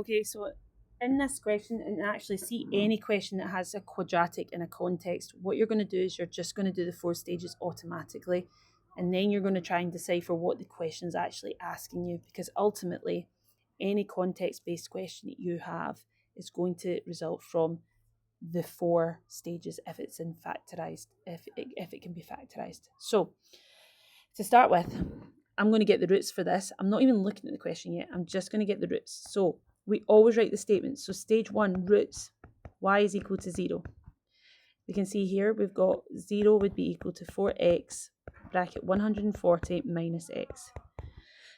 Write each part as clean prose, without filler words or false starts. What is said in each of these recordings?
Okay, so in this question, and actually see any question that has a quadratic in a context, what you're going to do is you're just going to do the 4 stages automatically, and then you're going to try and decipher what the question is actually asking you, because ultimately any context-based question that you have is going to result from the 4 stages if it's in factorized, if it can be factorized. So to start with, I'm going to get the roots for this. I'm not even looking at the question yet. I'm just going to get the roots. So we always write the statements. So stage 1, roots, y is equal to 0. We can see here we've got 0 would be equal to 4x bracket 140 minus x.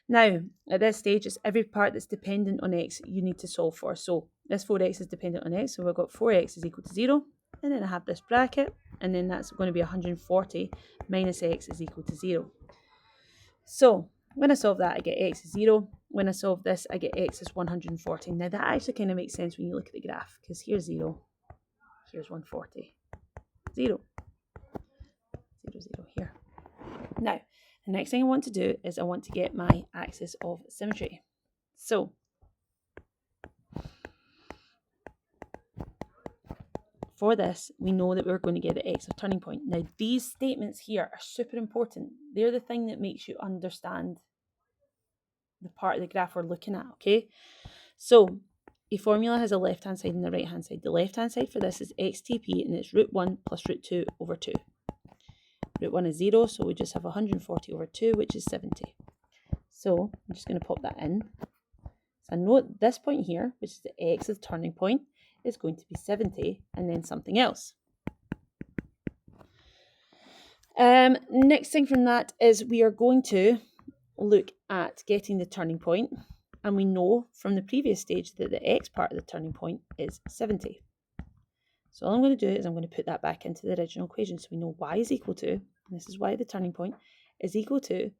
Now, at this stage, it's every part that's dependent on x you need to solve for. So this 4x is dependent on x, so we've got 4x is equal to 0, and then I have this bracket, and then that's going to be 140 minus x is equal to 0. So when I solve that, I get x is 0. When I solve this, I get x is 140. Now that actually kind of makes sense when you look at the graph, because here's 0, here's 140, 0, 0, 0 here. Now, the next thing I want to do is I want to get my axis of symmetry. So for this, we know that we're going to get the x of turning point. Now, these statements here are super important. They're the thing that makes you understand the part of the graph we're looking at, okay? So a formula has a left-hand side and a right-hand side. The left-hand side for this is xtp, and it's root 1 plus root 2 over 2. Root 1 is 0, so we just have 140 over 2, which is 70. So I'm just going to pop that in. So I know at this point here, which is the x of the turning point, is going to be 70 and then something else. Next thing from that is we are going to look at getting the turning point, and we know from the previous stage that the x part of the turning point is 70. So all I'm going to do is I'm going to put that back into the original equation. So we know y is equal to, and this is y the turning point, is equal to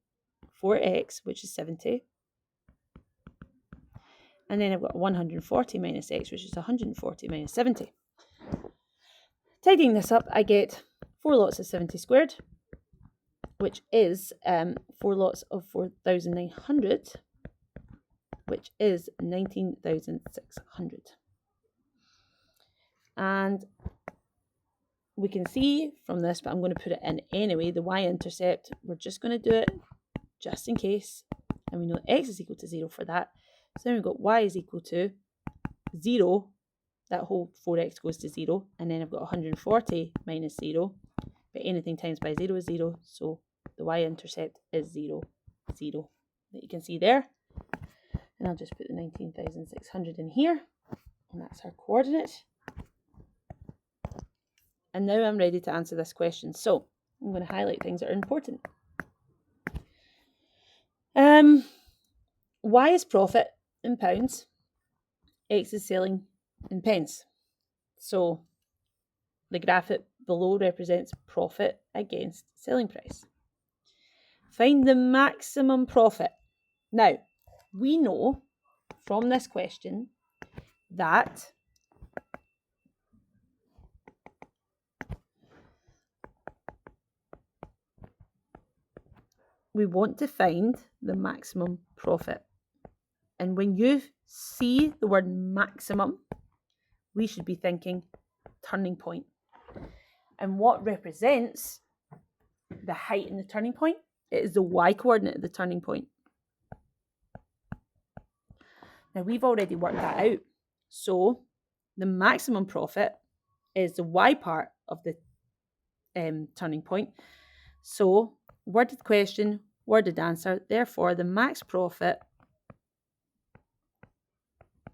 4x, which is 70. And then I've got 140 minus x, which is 140 minus 70. Tidying this up, I get 4 lots of 70 squared, which is 4 lots of 4,900, which is 19,600. And we can see from this, but I'm going to put it in anyway, the y-intercept, we're just going to do it just in case. And we know x is equal to 0 for that. So then we've got y is equal to 0. That whole 4x goes to 0. And then I've got 140 minus 0. But anything times by 0 is 0. So the y-intercept is 0, 0. That you can see there. And I'll just put the 19,600 in here. And that's our coordinate. And now I'm ready to answer this question. So I'm going to highlight things that are important. Y is profit in pounds. X is selling in pence. So the graphic below represents profit against selling price. Find the maximum profit. Now, we know from this question that we want to find the maximum profit. And when you see the word maximum, we should be thinking turning point. And what represents the height in the turning point? It is the y-coordinate of the turning point. Now, we've already worked that out. So the maximum profit is the y part of the turning point. So worded question, worded answer. Therefore, the max profit,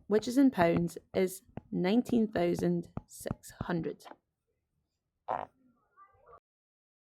which is in pounds, is 19,600.